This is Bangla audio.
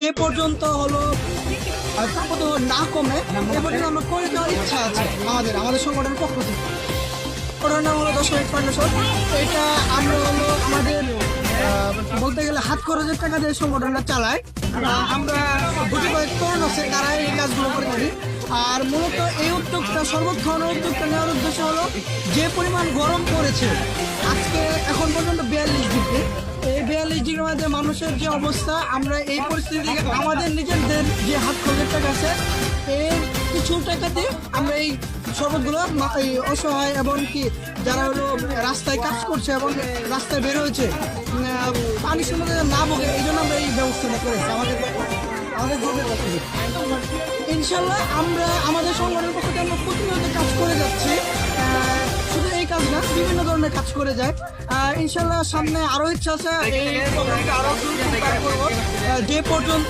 যে পর্যন্ত হলো তাপমাত্রা না কমে এ পর্যন্ত আমরা করে যাওয়ার ইচ্ছা আছে আমাদের সংগঠনের পক্ষ থেকে। ওটার নাম হলো 10 মিনিট ফাউন্ডেশন। এটা আমরা হলো আমাদের বলতে গেলে হাত খরচের টাকা দিয়ে সংগঠনটা চালাই। আমরা দুটি কয়েক তরুণ আছে তারা এই কাজগুলো করে থাকি। আর মূলত এই উদ্যোগটা শরবত খাওয়ানোর উদ্যোগটা নেওয়ার উদ্দেশ্য হলো যে পরিমাণ গরম পড়েছে আজকে এখন পর্যন্ত 42 ডিগ্রি, এই 42 ডিগ্রির মধ্যে মানুষের যে অবস্থা, আমরা এই পরিস্থিতি থেকে আমাদের নিজেদের যে হাত খরচের টাকা আছে এর কিছু টাকাতে আমরা এই শরবতগুলো এই অসহায় এবং কি যারা হলো রাস্তায় কাজ করছে এবং রাস্তায় বের হয়েছে পানি শুনে না ভোগে, এই জন্য আমরা এই ব্যবস্থাটা করেছি আমাদের গ্রুপের পক্ষ থেকে। ইনশাল্লাহ আমরা আমাদের সংগঠনের পক্ষ থেকে আমরা প্রতিনিয়ত কাজ করে যাচ্ছি। শুধু এই কাজ না, বিভিন্ন ধরনের কাজ করে যায়। ইনশাল্লাহ সামনে আরো ইচ্ছা আছে এই প্রোগ্রামটা আরো করবো যে পর্যন্ত